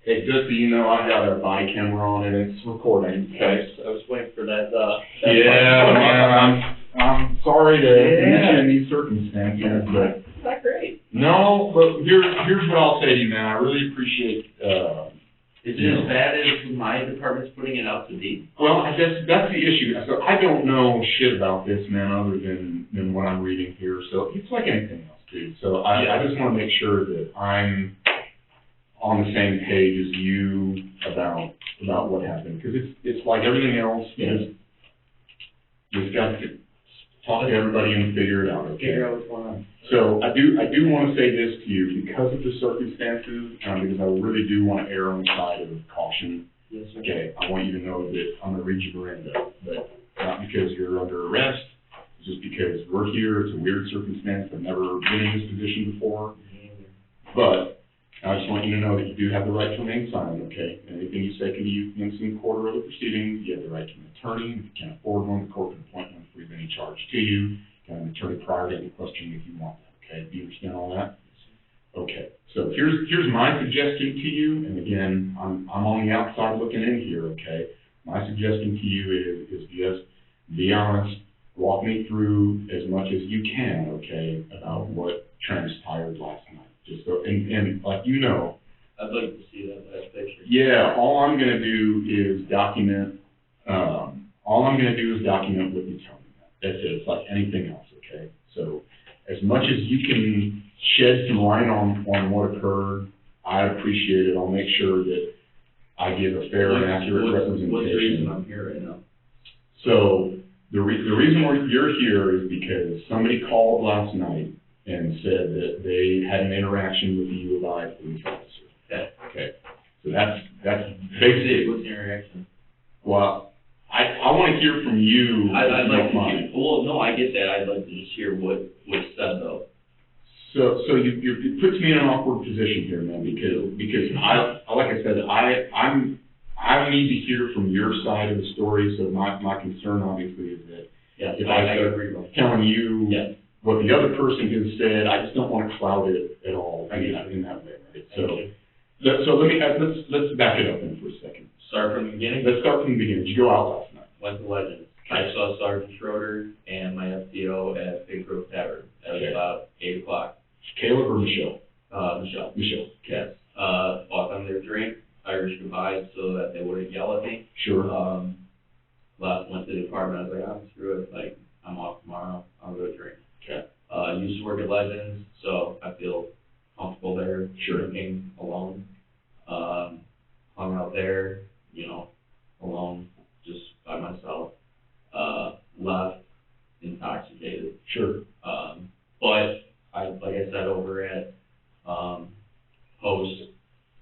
Hey, just so you know, I've got a body camera on and it's recording. Okay, so I was waiting for that, Yeah, man, I'm sorry to mention in these circumstances, but. It's not great. No, but here's what I'll say to you, man. I really appreciate, Is it as bad as my department's putting it out to be? well, that's the issue. So I don't know shit about this, man, other than what I'm reading here. So it's like anything else, dude. So I just want to make sure that I'm on the same page as you about what happened, because it's like everything else. We've got to talk to everybody and figure it out. Okay. Figure out what's going on. So I do want to say this to you because of the circumstances, because I really do want to err on the side of caution. Yes, sir. Okay, I want you to know that I'm going to read your Miranda, but not because you're under arrest, just because we're here. It's a weird circumstance. I've never been in this position before, but I just want you to know that you do have the right to remain silent, okay? And anything you say can be used against you in court or other proceedings. You have the right to an attorney. If you can't afford one, the court can appoint one free of any charge to you. You can have an attorney prior to any question if you want that, okay? Do you understand all that? Okay, so here's my suggestion to you, and again, I'm on the outside looking in here, okay? My suggestion to you is just be honest, walk me through as much as you can, okay, about what transpired last night. Just so, and like you know, I'd like to see that last picture. yeah, all I'm gonna do is document what you tell me. That's it. It's like anything else, okay? So as much as you can shed some light on what occurred, I appreciate it. I'll make sure that I give a fair and accurate representation. What's the reason I'm here right now? So the reason you're here is because somebody called last night and said that they had an interaction with a U of I police officer. Okay. So that's basically. What's the interaction? Well, I want to hear from you. I'd like to hear. Well, no, I get that. I'd like to just hear what's said though. So it puts me in an awkward position here, man, because like I said, I need to hear from your side of the story. So my concern obviously is that if I start telling you what the other person has said, I just don't want to cloud it at all in that way, right? So let's back it up then for a second. Start from the beginning? Let's start from the beginning. Did you go out last night? Went to Legends. I saw Sergeant Schroeder and my FTO at Big Grove Tavern. That was about 8 o'clock. Caleb or Michelle? Michelle. Michelle. Yes. Bought them their drink, Irish goodbyes so that they wouldn't yell at me. Sure. Went to the apartment. I was like, screw it. Like, I'm off tomorrow. I'll go drink. Okay. Used to work at Legends, so I feel comfortable there. Sure. Drinking alone. Hung out there, alone, just by myself. Left intoxicated. Sure. But like I said, over at Post,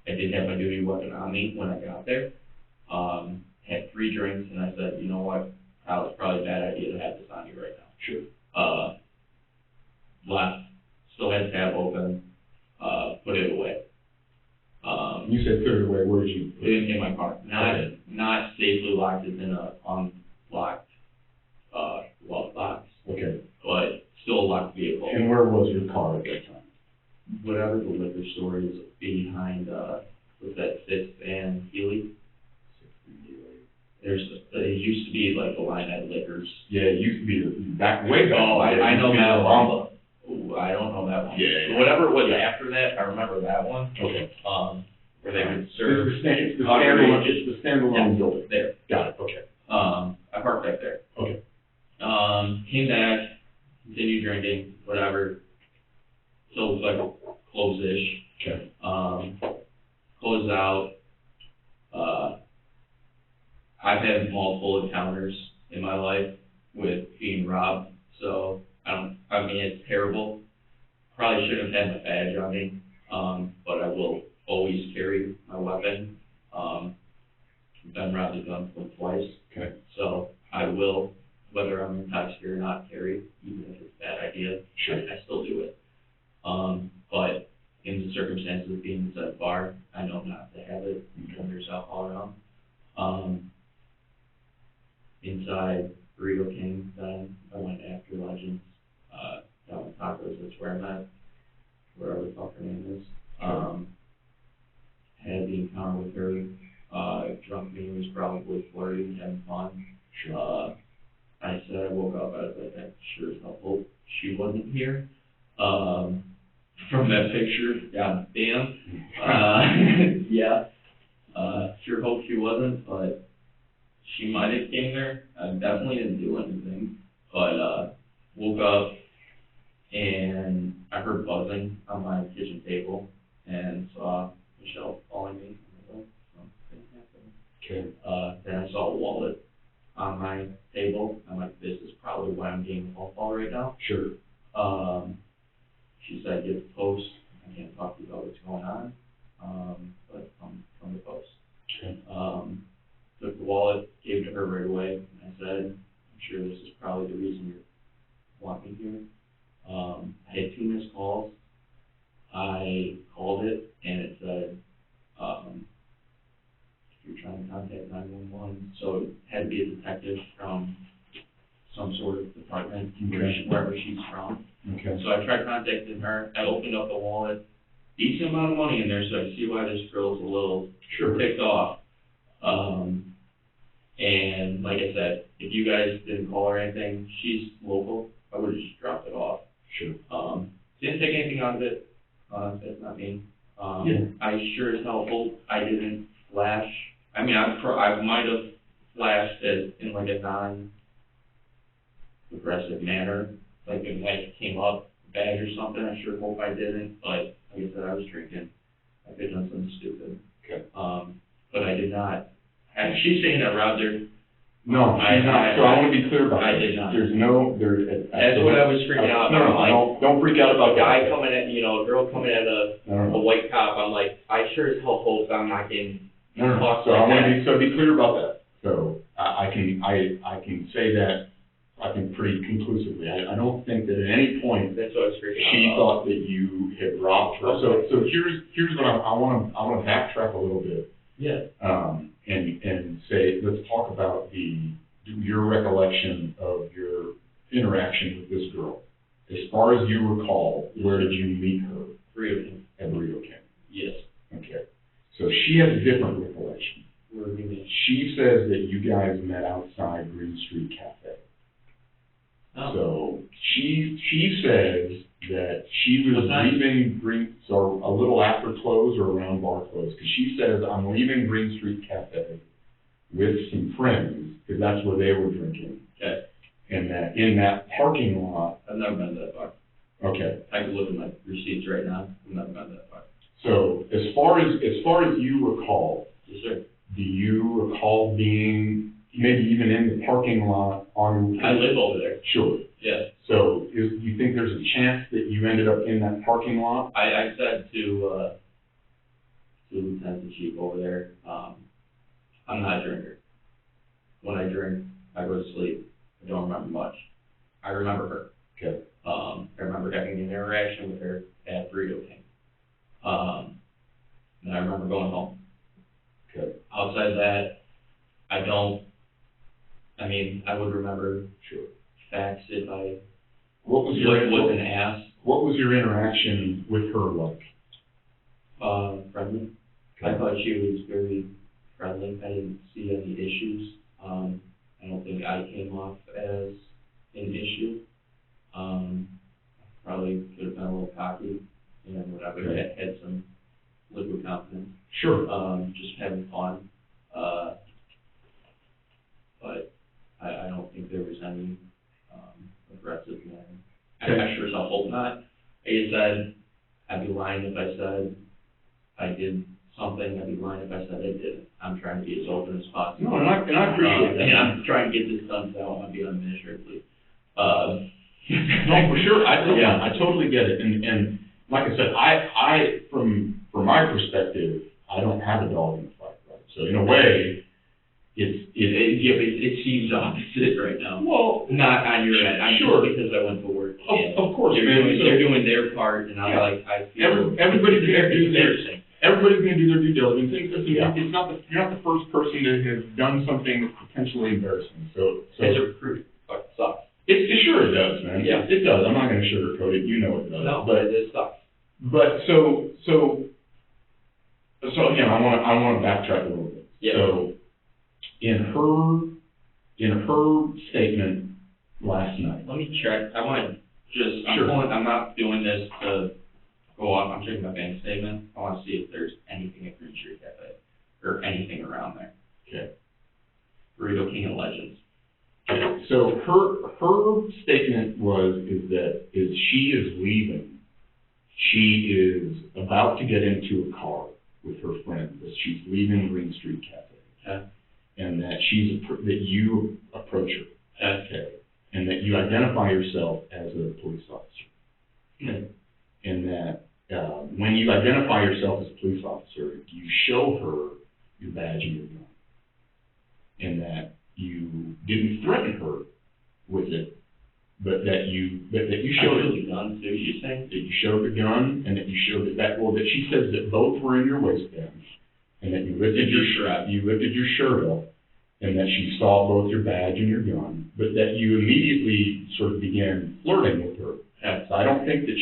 I did have my duty weapon on me when I got there. Had 3 drinks, and I said, you know what, Kyle, it's probably a bad idea to have this on you right now. Sure. Left, still had the tab open, put it away. You said put it away. Where did you? It didn't in my car. Not safely locked. It's in a unlocked glove box. Okay. But still a locked vehicle. And where was your car at that time? Whatever the liquor store is behind, what's that, 6th and Healy? It used to be like the line at Liquors. Yeah, it used to be back way back. Oh, I know that one. I don't know that one. Yeah. Whatever it was after that, I remember that one. Okay. Where they would serve. It's the standalone building. There. Got it. Okay. I parked back there. Okay. Came back, continued drinking, whatever. So it was like close-ish. Okay. Closed out. I've had multiple encounters in my life with being robbed, so it's terrible. Probably shouldn't have had my badge on me, but I will always carry my weapon. I've been robbed a gun twice. Okay. So I will, whether I'm intoxicated or not, carry, even if it's a bad idea. Sure. I still do it. But in the circumstances of being inside a bar, I know not to have it because there's alcohol around. Inside Burrito King, then I went after Legends, down in Tacos, that's where I'm at, wherever the fuck her name is. Had the encounter with her. Drunk me was probably flirty, having fun. Sure. I said I woke up, I was like, I sure as hell hope she wasn't here. From that picture, god damn. Yeah. Sure hope she wasn't, but she might have came there. I definitely didn't do anything. But woke up and I heard buzzing on my kitchen table and saw Michelle calling me. Something happened. Okay. Then I saw a wallet on my table. I'm like, this is probably why I'm getting a phone call right now. Sure. She said, get the post. I can't talk to you about what's going on, but from the post. Okay. Took the wallet, gave it to her right away, and I said, I'm sure this is probably the reason you're wanting here. I had 2 missed calls. I called it, and it said, if you're trying to contact 911, so it had to be a detective from some sort of department, wherever she's from. Okay. So I tried contacting her. I opened up the wallet. Decent amount of money in there, so I see why this girl's a little ticked off. And like I said, if you guys didn't call her anything, she's local, I would have just dropped it off. Sure. Didn't take anything out of it. That's not me. Yeah. I sure as hell hope I didn't flash. I mean, I might have flashed as in like a non-aggressive manner, like if it came up bad or something. I sure hope I didn't, but like I said, I was drinking. I could have done something stupid. Okay. But I did not. And she's saying I robbed her. No, she's not. So I want to be clear about that. I did not. There's no, That's what I was freaking out about. No, don't freak out about a guy that. coming at, a girl coming at a white cop. I'm like, I sure as hell hope I'm not getting talked So like I want that. to be clear about that. So I can say that, I think, pretty conclusively. I don't think that at any point That's what I was freaking out she about. thought that you had robbed her. Okay. So here's what I want to backtrack a little bit. Yeah. And say, let's talk about your recollection of your interaction with this girl. As far as you recall, where did you meet her? Burrito. At Burrito King. Yes. Okay. So she has a different recollection. Where did we meet? She says that you guys met outside Green Street Cafe. Oh. So she says that she was leaving Green, so a little after close or around bar close, because she says, I'm leaving Green Street Cafe with some friends, because that's where they were drinking. Okay. And that in that parking lot. I've never been to that bar. Okay. I can look at my receipts right now. I've never been to that bar. So as far as you recall, Yes, sir. do you recall being maybe even in the parking lot on? I live over there. Sure. Yes. So do you think there's a chance that you ended up in that parking lot? I said to Lieutenant the Chief over there, I'm not a drinker. When I drink, I go to sleep. I don't remember much. I remember her. Okay. I remember having an interaction with her at Burrito King. And I remember going home. Okay. Outside that, I would remember facts if I wasn't asked. What was your interaction with her like? Friendly. Okay. I thought she was very friendly. I didn't see any issues. I don't think I came off as an issue. Probably could have been a little cocky and whatever. Okay. Had some liquid confidence. Sure. Just having fun. But I don't think there was any aggressive manner. Okay. I sure as hell hope not. Like I said, I'd be lying if I said I did something. I'd be lying if I said I didn't. I'm trying to be as open as possible. No, and I appreciate that. And I'm trying to get this done because I don't want to be on administrative leave. No, for sure. I totally get it. And like I said, I from my perspective, I don't have a dog in the fight, right? So in a way, it seems opposite right now. Well, not on your end. I'm sure. just because I went to work. Of course, they're doing their part, and I'm like, I feel everybody's gonna do embarrassing. Everybody's going to do their due diligence. It's not you're not the first person to have done something potentially embarrassing. So as a recruiter, fucking sucks. It sure it does, man. Yeah. It does. I'm not going to sugarcoat it. You know it does. No, but it sucks. But so So again, I want to backtrack a little bit. Yeah. So in her statement last night. Let me check. I want to just, Sure. I'm not doing this to go off. I'm checking my bank statement. I want to see if there's anything at Green Street Cafe or anything around there. Okay. Burrito King of Legends. Okay. So her statement is she is leaving. She is about to get into a car with her friend. That she's leaving Green Street Cafe. Okay. And that that you approach her. Okay. And that you identify yourself as a police officer. Okay. And that when you identify yourself as a police officer, you show her your badge and your gun. And that you didn't threaten her with it, but that you showed the gun too, you saying? that you showed the gun, and that you showed that she says that both were in your waistband, and that you lifted your shirt up, and that she saw both your badge and your gun, but that you immediately sort of began flirting with her. So I don't think that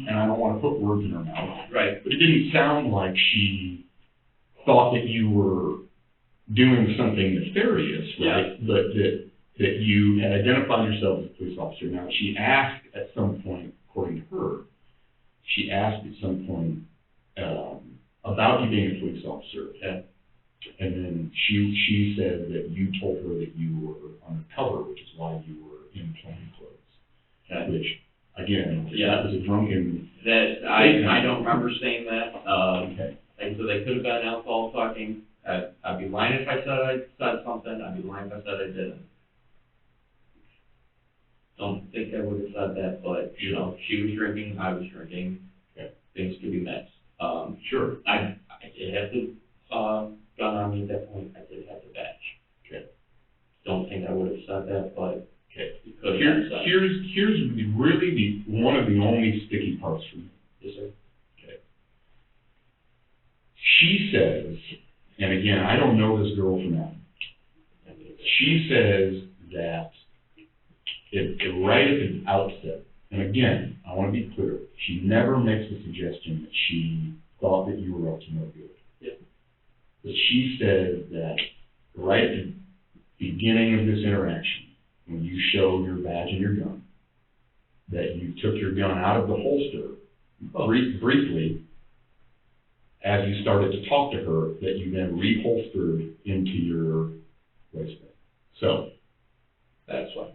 and I don't want to put words in her mouth, Right. but it didn't sound like she thought that you were doing something nefarious, right? Yeah. But that you had identified yourself as a police officer. Now, she asked at some point, according to her, about you being a police officer. Okay. And then she said that you told her that you were undercover, which is why you were in plain clothes. Okay. Which, again, Yeah. that was a drunken... I don't remember saying that. Okay. Like, so they could have been alcohol talking. I'd be lying if I said I said something. I'd be lying if I said I didn't. Don't think I would have said that, but, you know, she was drinking, I was drinking. Okay. Things could be mixed. Sure. I did have the gun on me at that point. I did have the badge. Okay. Don't think I would have said that, but Okay. it could have been said. Here's really one of the only sticky parts for me. Yes, sir. Okay. She says, and again, I don't know this girl from Adam. She says that right at the outset, and again, I want to be clear, she never makes the suggestion that she thought that you were up to no good. Yeah. But she says that right at the beginning of this interaction, when you showed your badge and your gun, that you took your gun out of the holster briefly as you started to talk to her, that you then reholstered into your waistband. So That's why.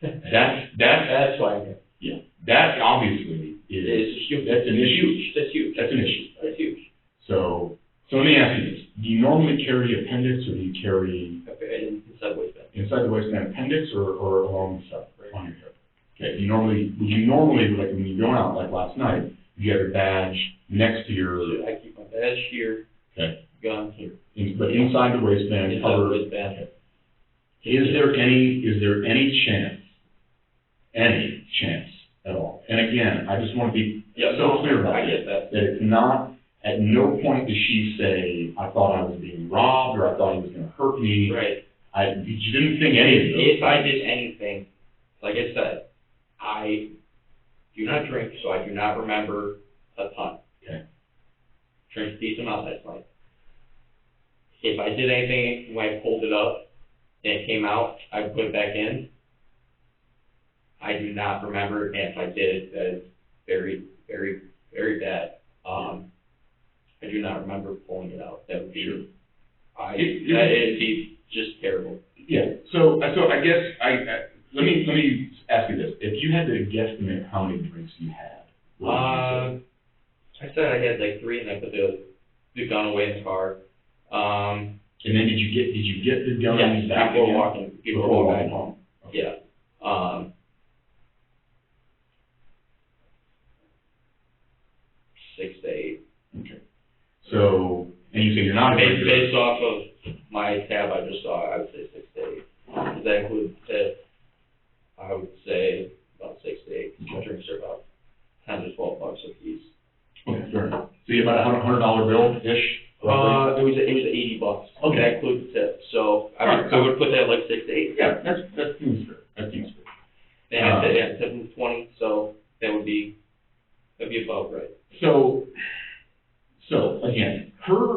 that's why. yeah. That obviously that's an issue. That's huge. That's an issue. That's huge. So let me ask you this: do you normally carry appendix, or do you carry Inside waistband. inside the waistband appendix, or along the side on your hip? Okay. Would you normally like when you go out like last night? Do you have your badge next to your? I keep my badge here. Okay. Gun here. But inside the waistband, Inside covered. the waistband. Okay. Is there any chance at all? And again, I just want to be so clear about I get that. that it's not, at no point does she say, I thought I was being robbed, or I thought he was going to hurt me. Right. She didn't think any of those. If I did anything, like I said, I do not drink, so I do not remember a ton. Okay. Drank a decent amount last night. If I did anything when I pulled it up and it came out, I would put it back in. I do not remember, and if I did, that is very, very, very bad. I do not remember pulling it out. That would be, it'd be just terrible. Yeah. So I guess let me ask you this: if you had to guesstimate how many drinks you had, what would you say? I said I had like 3, and I put the gun away in the car. And then did you get the gun back before again? walking home. Okay. Yeah. 6 to 8. Okay. So, and you say you're not a drinker. Based off of my tab I just saw, I would say 6 to 8. Does that include the tip? I would say about 6 to 8. My drinks are about $10 to $12 a piece. Okay, fair enough. So you about $100 bill-ish? It was $80. Okay. That includes the tip. So I would put that like 6 to 8. Yeah, that seems fair. That seems fair. And tip was 20, so that'd be about right. So again, her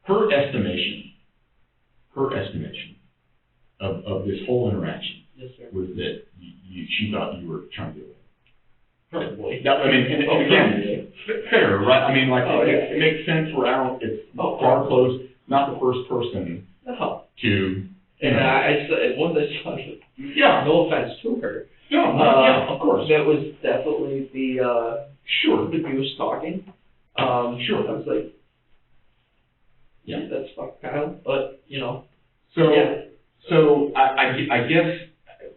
her estimation of this whole interaction Yes, sir. was that she thought you were trying to do it. Probably. That, I mean, and again, fair, right? I mean, like, it makes sense. We're out. It's far close. Not the first person No. to. And I said, once I saw it, Yeah. no offense to her. No, yeah, of course. That was definitely the abuse talking. Sure. I was like, Yeah. that's fuck Kyle, but, you know. So, yeah. so I guess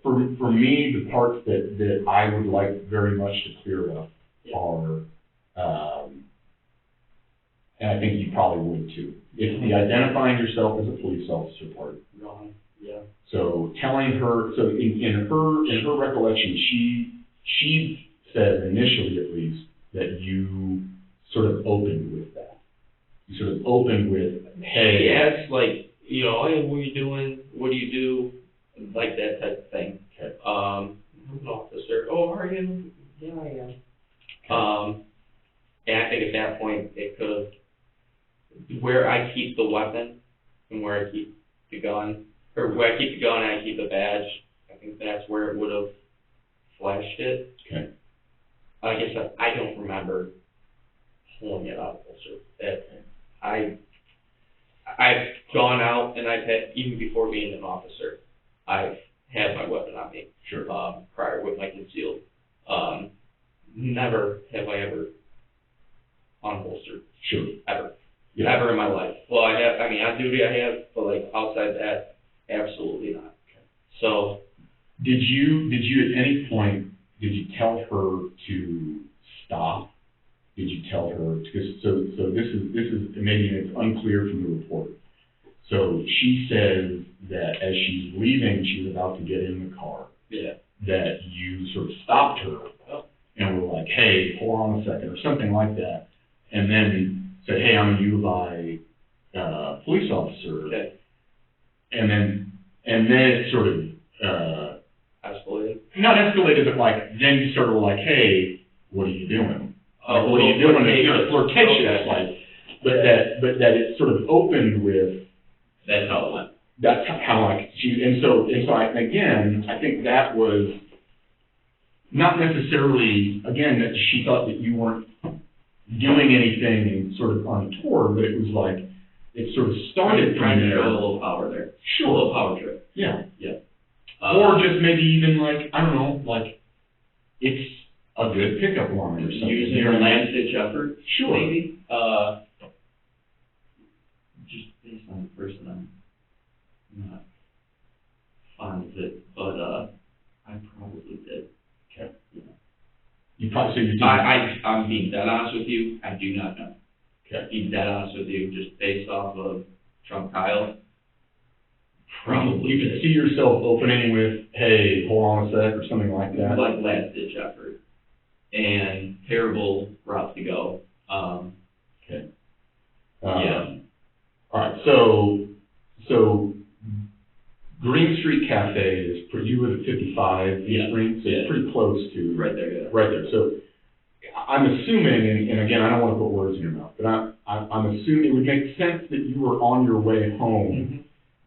for me, the parts that I would like very much to clear up are, and I think you probably would too, it's the identifying yourself as a police officer part. Wrong, yeah. So telling her, so in her recollection, she said initially at least that you sort of opened with that. You sort of opened with, hey. She asked, like, you know, hey, what are you doing? What do you do? Like that type of thing. Okay. I'm an officer. Oh, are you? Yeah, I am. Okay. And I think at that point it could have, where I keep the weapon and where I keep the gun, or where I keep the gun and I keep the badge, I think that's where it would have flashed it. Okay. I guess I don't remember pulling it out, sir. I've gone out and I've had, even before being an officer, I've had my weapon on me. Sure. Prior with my concealed. Never have I ever unholstered. Sure. Ever. Yeah. Ever in my life. Well, I have, I mean, on duty I have, but like outside that, absolutely not. Okay. So. Did you at any point, did you tell her to stop? Did you tell her, because, so this is, maybe it's unclear from the report. So she says that as she's leaving, she's about to get in the car. Yeah. That you sort of stopped her and were like, hey, hold on a second, or something like that. And then said, hey, I'm a U of I police officer. Okay. And then it sort of, escalated? Not escalated, but like, then you sort of like, hey, what are you doing? Oh, like, what are you doing? Flirtatious. Flirtatious, like, but that it sort of opened with. That's how it went. That's how, like, and so I think that was not necessarily, again, that she thought that you weren't doing anything sort of untoward, but it was like, it sort of started trying to there. show a little power there. Sure. A little power trip. Yeah. Yeah. Or just maybe even like, I don't know, like, it's a good pickup line or something. Using her last-ditch effort. Sure. Maybe. Just based on the person, I'm not fond of it, but I probably did. Okay. Yeah. You probably, so you did. I'm being dead honest with you, I do not know. Okay. Being dead honest with you, just based off of Trump Kyle, probably you could see yourself opening with, hey, hold on a sec, or something like that. Like last-ditch effort. And terrible route to go. Okay. Yeah. All right, so Green Street Cafe is, you live at 55 East Green, so it's pretty close to. Right there, yeah. Right there, so I'm assuming, and again, I don't want to put words in your mouth, but I'm assuming it would make sense that you were on your way home.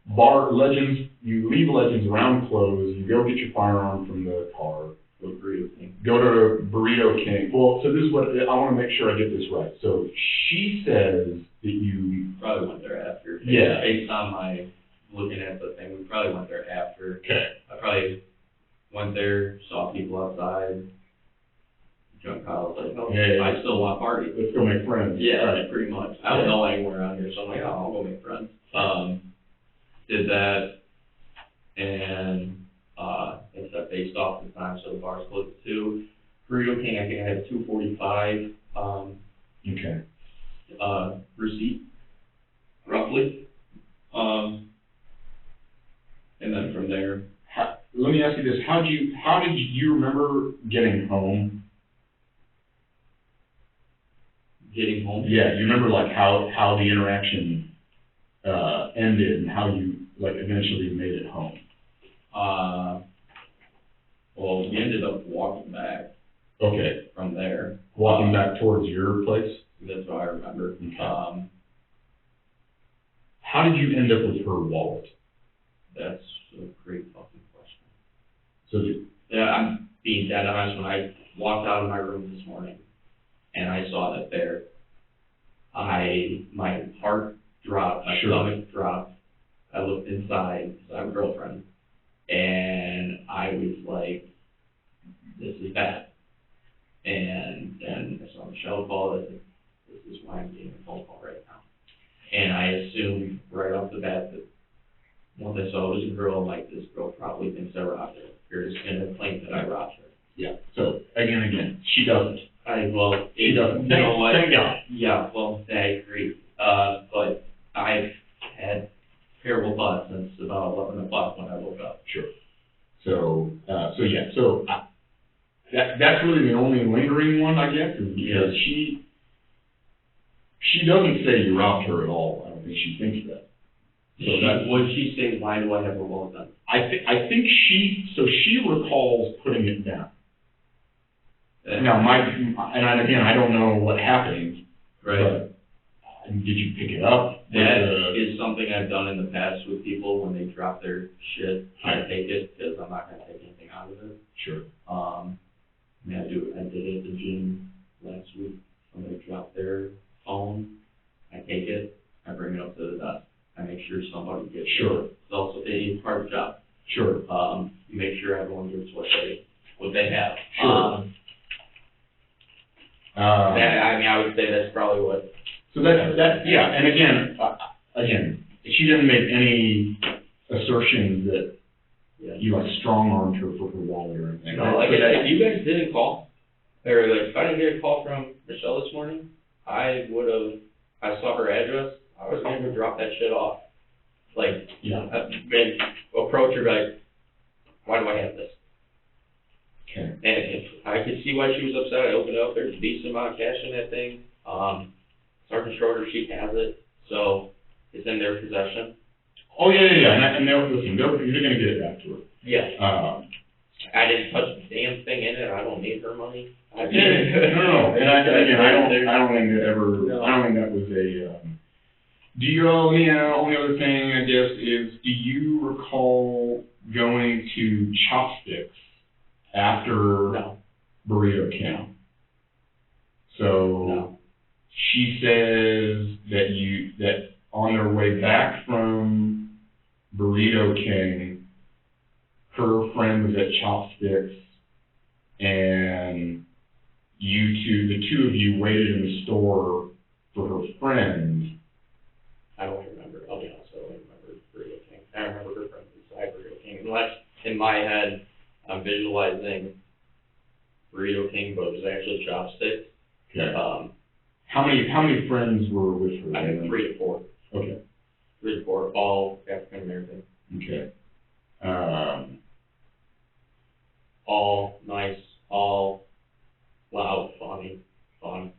Mm-hmm. Legends, you leave Legends around close, you go get your firearm from the car. Go to Burrito King. Well, so this is what, I want to make sure I get this right. So she says that you. Probably went there after. Yeah. Based on my looking at the thing, we probably went there after. Okay. I probably went there, saw people outside. Drunk Kyle was like, oh, yeah. I still want to party. Let's go make friends. Yeah, right. Pretty much. I don't know anywhere around here, so I'm like, oh, I'll go make friends. Did that, and it's based off the time, so the bar's closed at 2. Burrito King, I think I had 2:45. Okay. Receipt, roughly. And then from there. Let me ask you this: how did you remember getting home? Getting home? Yeah, you remember like how the interaction ended and how you like eventually made it home. Well, we ended up walking back. Okay. From there. Walking back towards your place? That's what I remember. Okay. How did you end up with her wallet? That's a great fucking question. So Yeah, I'm being dead honest. When I walked out of my room this morning and I saw that there, my heart dropped, my stomach dropped. I looked inside, because I have a girlfriend, and I was like, this is bad. And then I saw Michelle call it, this is why I'm getting a phone call right now. And I assumed right off the bat that once I saw it was a girl, I'm like, this girl probably thinks I robbed her. You're just going to claim that I robbed her. yeah. So again, she doesn't. She doesn't. You know what? Thank God. Yeah, well, I agree. But I've had terrible thoughts since about 11 o'clock when I woke up. Sure. So that's really the only lingering one, I guess, is because she doesn't say you robbed her at all. I don't think she thinks that. So would she say, why do I have her wallet then? I think she recalls putting it down. Now, I don't know what happened. Right. But did you pick it up? That is something I've done in the past with people when they drop their shit. I take it because I'm not going to take anything out of it. Sure. I did it at the gym last week. Somebody dropped their phone. I take it. I bring it up to the desk. I make sure somebody gets it. Sure. It's also it's part of the job. Sure. You make sure everyone gets what they have. Sure. I would say that's probably what. So that yeah, and again, she didn't make any assertions that you like strong-armed her for her wallet or anything. No, like if you guys didn't call, or like if I didn't get a call from Michelle this morning, I saw her address, I was going to drop that shit off. Like, and approach her like, why do I have this? Okay. And if I could see why she was upset, I opened it up, there's a decent amount of cash in that thing. Sergeant Schroeder, she has it, so it's in their possession. Oh, yeah, and listen, you're going to get it back to her. Yeah. I didn't touch the damn thing in it, I don't need her money. No, and I don't think that ever, I don't think that was a, only other thing, I guess, is, do you recall going to Chopsticks after Burrito King? So, she says that on their way back from Burrito King, her friend was at Chopsticks, and the two of you waited in the store for her friend. I don't remember. I'll be honest, I don't remember Burrito King. I remember her friend inside Burrito King. Unless in my head I'm visualizing Burrito King, but it was actually Chopsticks. Okay. How many friends were with her? I think 3 to 4. Okay. 3 to 4, all African American. Okay. All nice, all loud, funny, fun.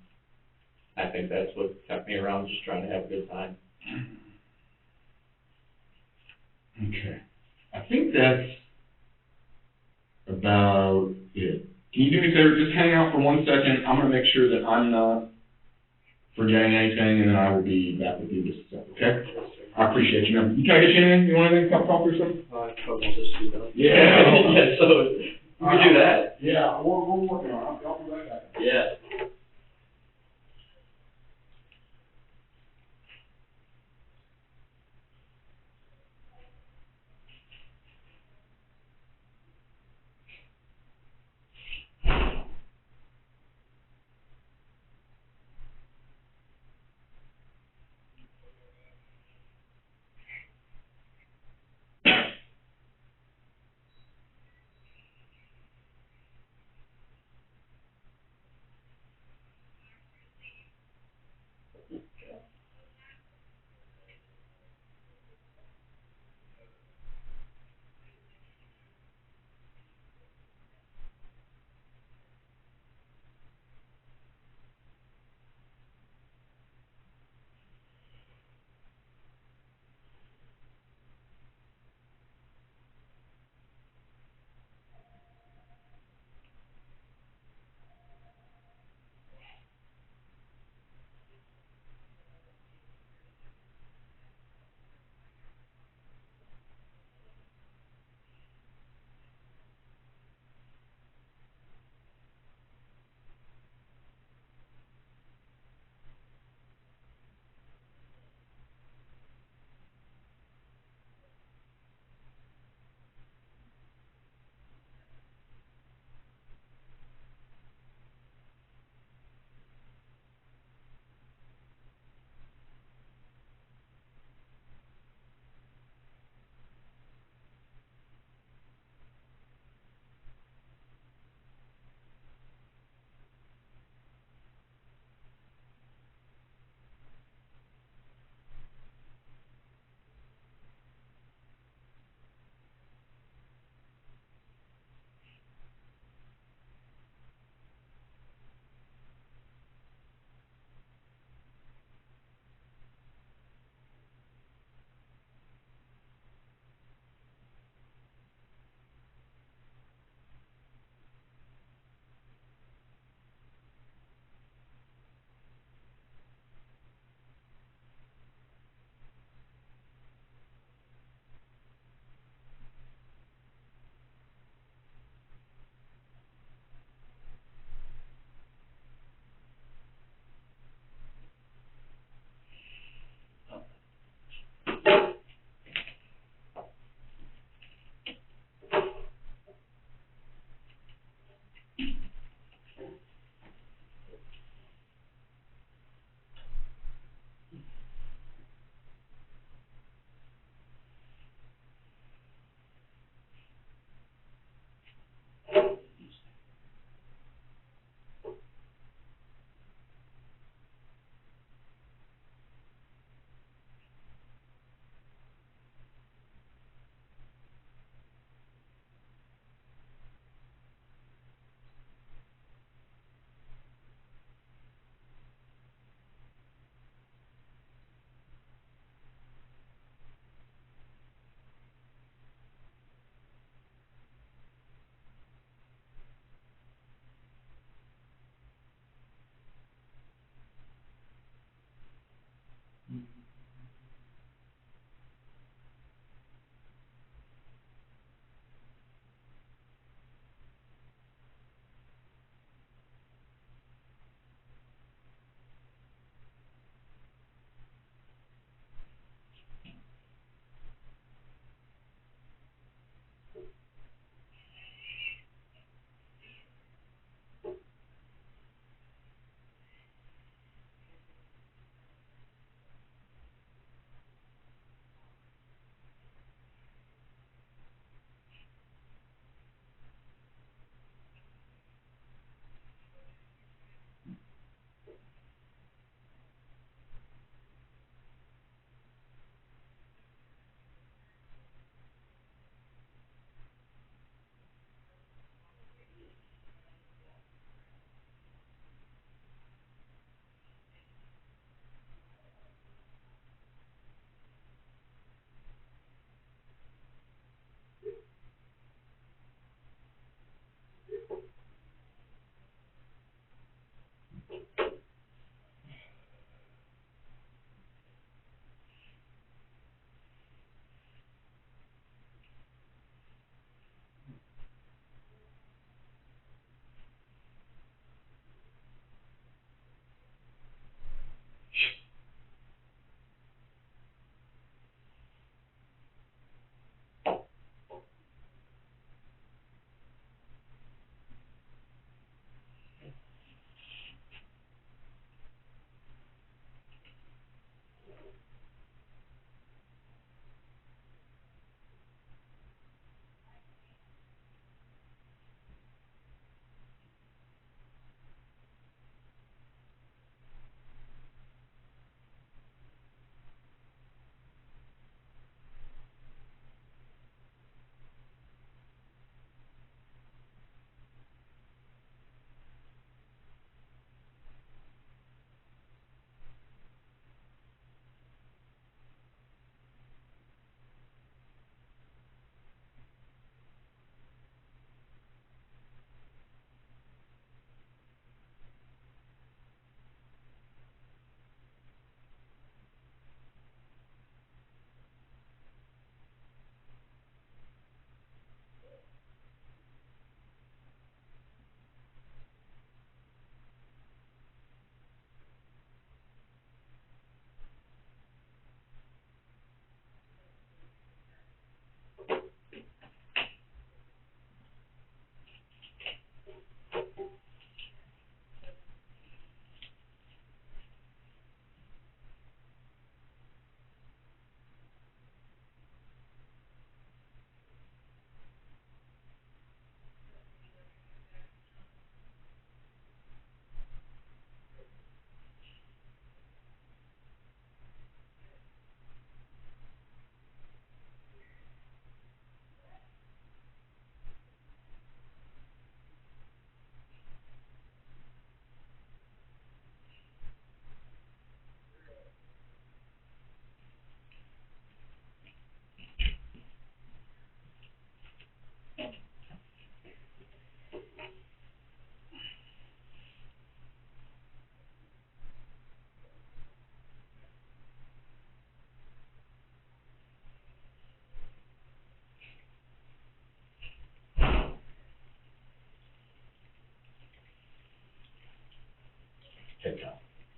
I think that's what kept me around, just trying to have a good time. Okay. I think that's about it. Can you do me a favor? Just hang out for 1 second. I'm going to make sure that I'm not forgetting anything, and then I will be back with you in just a second, okay? I appreciate you, man. Can I get you anything? You want anything? Coffee or something? Yeah, so we can do that. Yeah, we're working on it. I'll be right back. Yeah.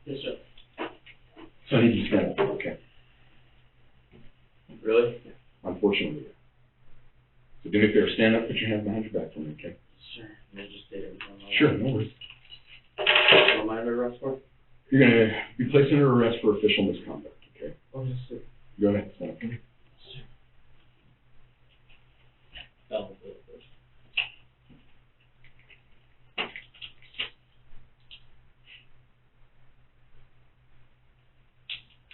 Yes, sir. So I need you to stand up, okay? Really? Unfortunately. So do me a favor, stand up, put your hands behind your back for me, okay? Sure. Let me just state everything. Sure, no worries. What am I under arrest for? You're gonna be placed under arrest for official misconduct, okay? Oh, yes, sir. Go ahead, stand up. Felon for the first.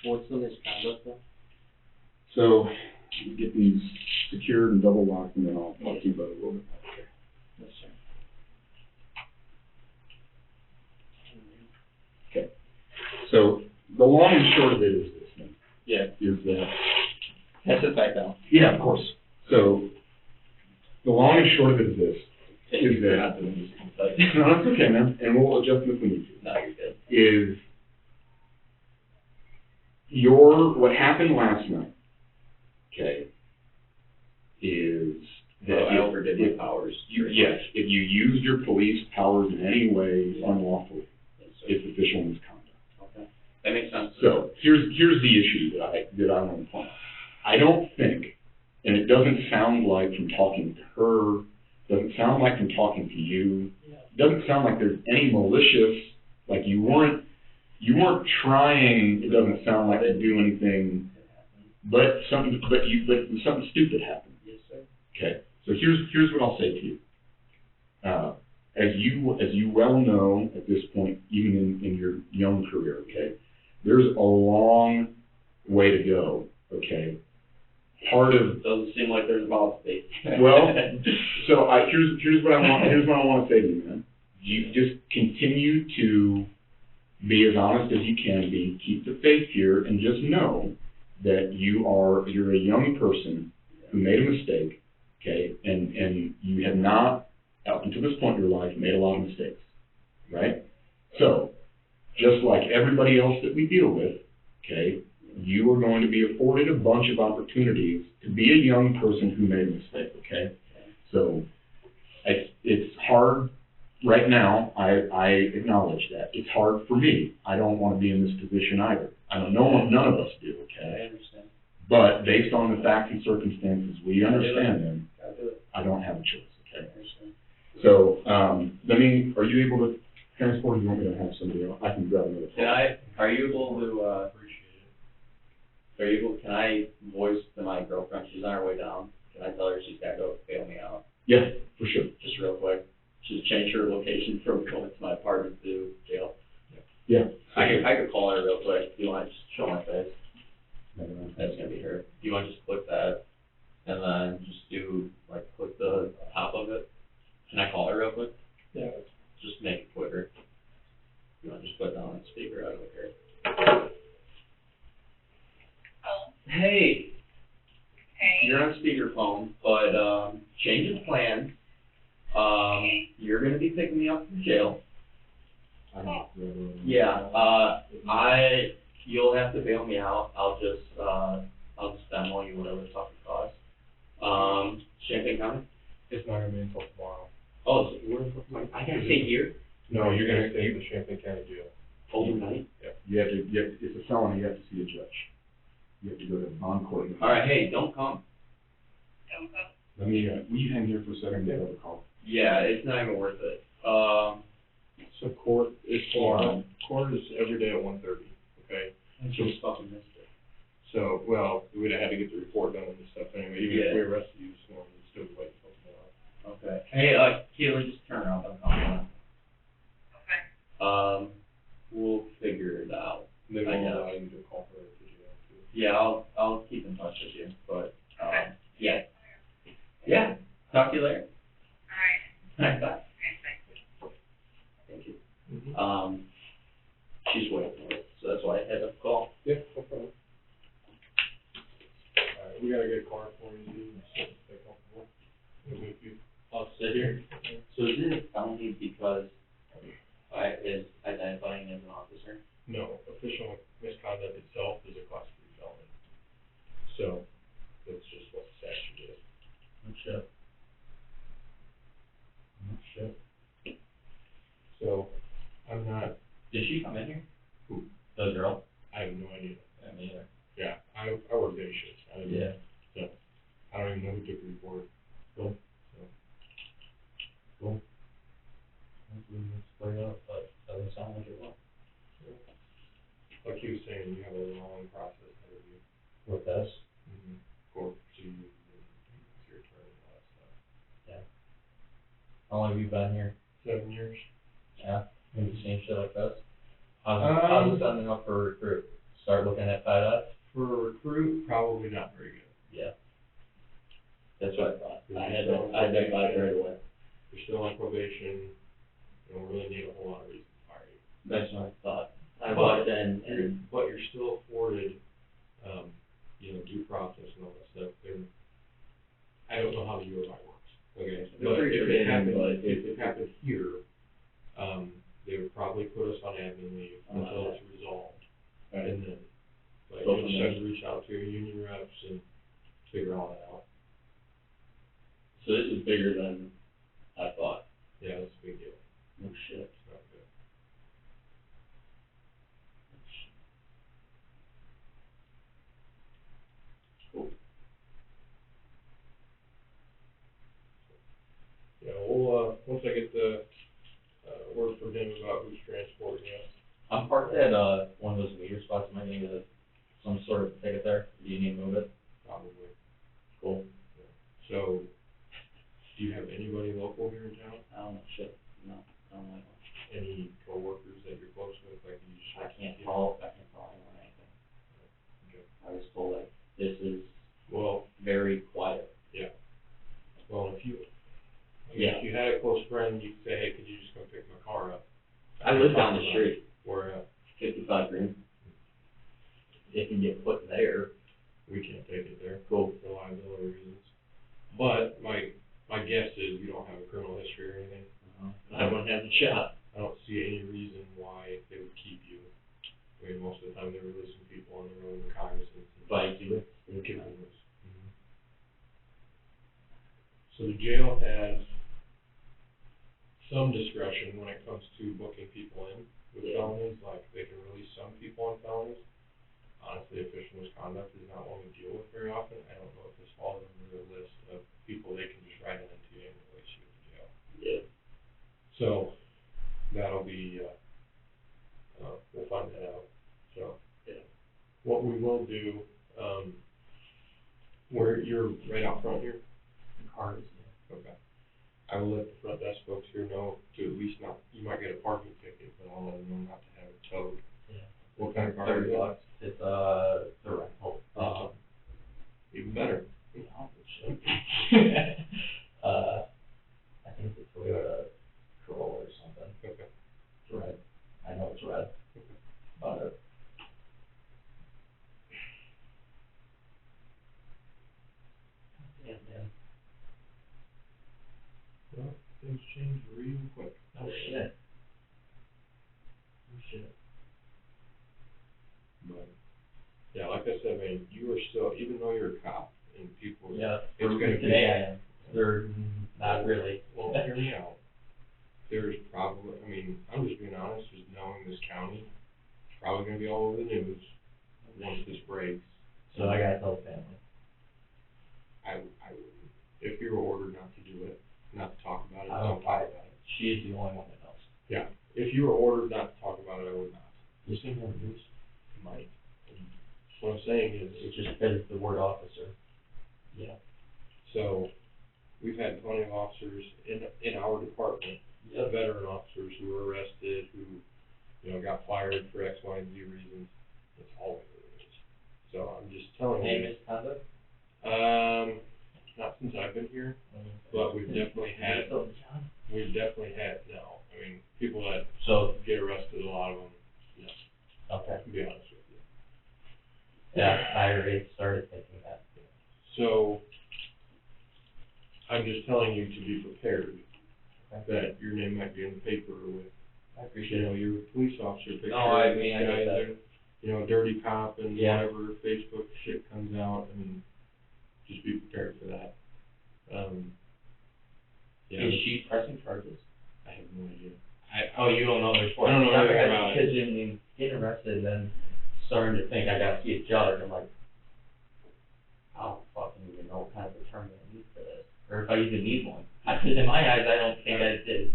What's the misconduct though? So, you get these secured and double locked, and then I'll talk to you about it a little bit. Okay. Yes, sir. Okay. So, the long and short of it is this, man. Yeah. Is that... Can I sit back down? Yeah, of course. So, the long and short of it is this. Is that... Not doing this inside. No, that's okay, man. And we'll adjust it if we need to. No, you're good. Is what happened last night, okay, is that I overdid my powers. Yes, if you used your police powers in any way unlawfully, Yes, sir. it's official misconduct. Okay. That makes sense. So here's the issue that I want to point out. I don't think, and it doesn't sound like from talking to her, doesn't sound like from talking to you, doesn't sound like there's any malicious, like you weren't trying, it doesn't sound like to do anything, but something stupid happened. Yes, sir. Okay, so here's what I'll say to you. As you well know at this point, even in your young career, okay, there's a long way to go, okay? Part of Doesn't seem like there's about to be. well, so here's what I want to say to you, man. You just continue to be as honest as you can be. Keep the faith here, and just know that you're a young person who made a mistake, okay, and you have not, up until this point in your life, made a lot of mistakes, right? So, just like everybody else that we deal with, okay, you are going to be afforded a bunch of opportunities to be a young person who made a mistake, okay? So, it's hard right now. I acknowledge that. It's hard for me. I don't want to be in this position either. I don't know, none of us do, okay? I understand. But based on the facts and circumstances, we understand them. Gotta do it. I don't have a choice, okay? I understand. So, are you able to transport, or do you want me to have somebody else? I can grab another phone. Can I voice to my girlfriend, she's on her way down, can I tell her she's gotta go bail me out? Yeah, for sure. Just real quick, she's changed her location from going to my apartment to jail. Yeah. I could call her real quick, do you want to just show my face? That's gonna be her. Do you want to just click that, and then just click the top of it? Can I call her real quick? Yeah. Just make it quicker. You want to just put it on the speaker, I don't care. Hey. Hey. You're on speakerphone, but change of plans. You're gonna be picking me up from jail. Yeah. You'll have to bail me out. I'll just demo you whatever the fuck it costs. Champaign County? It's not gonna be until tomorrow. Oh, so where the fuck I gotta stay here No, you're gonna stay in the Champaign County Jail. overnight? It's a felony, you have to see a judge. You have to go to bond court. All right, hey, don't come. Let me, will you hang here for a second, get another call? Yeah, it's not even worth it. So court is tomorrow. Court is every day at 1:30, okay? I just fucking missed it. So, well, we'd have had to get the report done and stuff anyway. Even if we arrested you this morning, we'd still be waiting until tomorrow. Okay. Hey, Kiel, just turn around. I'm calling. Okay. We'll figure it out. And then we'll allow you to call her to jail too. Yeah, I'll keep in touch with you, but, yeah. Yeah, talk to you later. All right, bye. Thank you. Mm-hmm. She's waiting for it, so that's why I had to call. Yeah, no problem. Alright, we gotta get a car for you, so stay comfortable. I'll sit here. So is it a felony because I is identifying as an officer? No, official misconduct itself is a class 3 felony. So, that's just what the statute is. Oh, shit. So, I'm not. Did she come in here? Who? a long process ahead of you. with this. Court procedures and your attorney and all that stuff. Yeah. How long have you been here? 7 years. Yeah, maybe same shit like this. How's it ending up for recruit? Start looking at FedEx? For a recruit, probably not very good. Yeah. That's what I thought. You're I had still on that thought probation. right away. You're still on probation, you don't really need a whole lot of reason to fire you. That's what I thought. I But walked in and, But you're still afforded, due process and all that stuff. I don't know how the U of I works, okay? They're But pretty if it forgiving, happened, but if it happened here, they would probably put us on admin leave until it's resolved. Right. And then, but Go you from just there. have to reach out to your union reps and figure all that out. so this is bigger than I thought. Yeah, that's a big deal. No shit. It's not good. Cool. Yeah, we'll, once I get the, word from him about who's transporting you. I'm parked at, one of those meter spots. Am I gonna get some sort of ticket there? Do you need to move it? Probably. Cool. So, do you have anybody local here in town? I don't know, shit. No, I don't like it. Any coworkers that you're close with, like you just? I can't call anyone anything. Okay. I was told like, this is Well, very quiet. well, if you had a close friend, you'd say, hey, could you just come pick my car up? I live down the street, Where, 55 Green. It can get put there. we can't take it there. Cool. For liability reasons. But my guess is you don't have a criminal history or anything. I wouldn't have the shot. I don't see any reason why they would keep you. I mean, most of the time they're releasing people on their own cognizance. If I do it, And give them those. So the jail has some discretion when it comes to booking people in with felonies, like they can release some people on felonies. Honestly, official misconduct is not one we deal with very often. I don't know if this falls under the list of people they can just write an NTA and release you to jail. Yeah. So, that'll be, we'll find that out, so. Yeah. What we will do, where you're right out front here? The car is Okay. I will let the front desk folks here know to at least not, you might get a parking ticket, but I'll let them know not to have it towed. Yeah. What kind of car is it? $30. It's, the rental. Even better. I think it's a Toyota Corolla or something. Okay. It's red. I know it's red. But, yeah, man. Well, things change real quick. Oh, shit. Oh, shit. But, yeah, like I said, man, you are still, even though you're a cop and people. Yeah, It's gonna be. today I am. They're not really. Well, hear me out. There's probably, I mean, I'm just being honest, just knowing this county, it's probably gonna be all over the news once this breaks. So I gotta tell the family. I wouldn't, if you were ordered not to do it, not to talk about it, I don't don't talk about it. She's the only one that knows. Yeah, if you were ordered not to talk about it, I would not. You seen her news? You might. What I'm saying is, It just says the word officer. Yeah. so, we've had plenty of officers in our department, veteran officers who were arrested, who, got fired for X, Y, and Z reasons. It's all over the news. So I'm just telling you. Name is conduct? Not since I've been here, but we've definitely had, no, I mean, people that So, get arrested, a lot of them, okay. to be honest with you. Yeah, I already started thinking that. So, I'm just telling you to be prepared, Okay. that your name might be in the paper with, I appreciate it. your police officer picture. No, I and this mean, I get guy's that. a dirty cop and Yeah. whatever Facebook shit comes out, I mean, just be prepared for that. Is she pressing charges? I have no idea. Oh, you don't know there's. I don't know anything about it. Because I mean, getting arrested and then starting to think I gotta see a judge, I'm like, I don't fucking even know what kind of attorney I need for this, or if I even need one. Because in my eyes, I don't think I did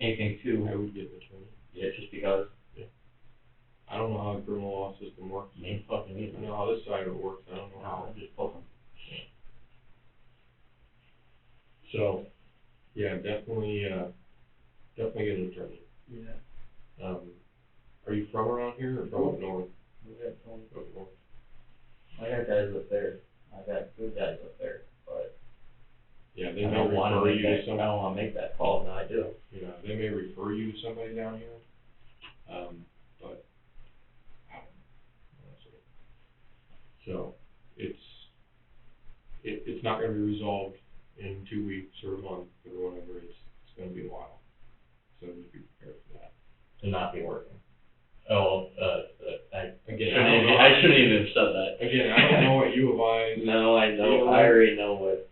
anything I too, would get an attorney. yeah, just because. I don't know how the criminal law system works. Ain't fucking I either. know how this side of it works, I don't know how. No, just book them. So, yeah, definitely get an attorney. Yeah. Are you from around here or from up north? I Up north. got guys up there, I got good guys up there, but Yeah, I they may don't wanna refer make you to that, I somebody. don't wanna make that call, no, I do. Yeah, they may refer you to somebody down here, but I don't know, honestly. So, it's not gonna be resolved in 2 weeks or a month or whatever, it's gonna be a while. So just be prepared for that. To not be working. Oh, Again, I don't know. I shouldn't even have said that. Again, I don't know what you advise. No, I know, You know, I already know what,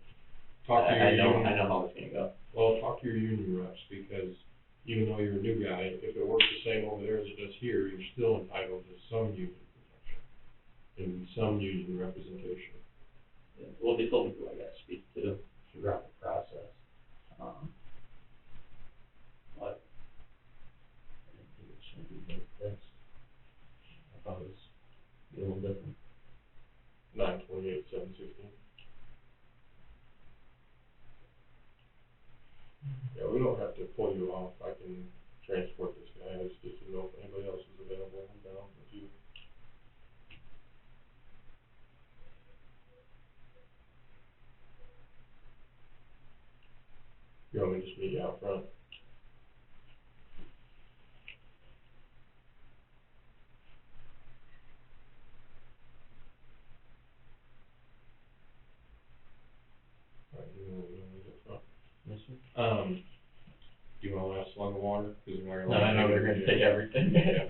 Talk to your I know union. how it's gonna go. Well, talk to your union reps, because even though you're a new guy, if it works the same over there as it does here, you're still entitled to some union protection and some union representation. Well, they told me who I gotta speak to throughout the process. But I didn't think it should be like this. I thought it was a little different. 928-716. Yeah, we don't have to pull you off. I can transport this guy. I just didn't know if anybody else was available. I'm down with you. You want me to just meet you out front? Alright, you know, meet up front. Yes, sir. Do you want a last slug of water? 'Cause we're not No, I know they're gonna take everything. Yeah.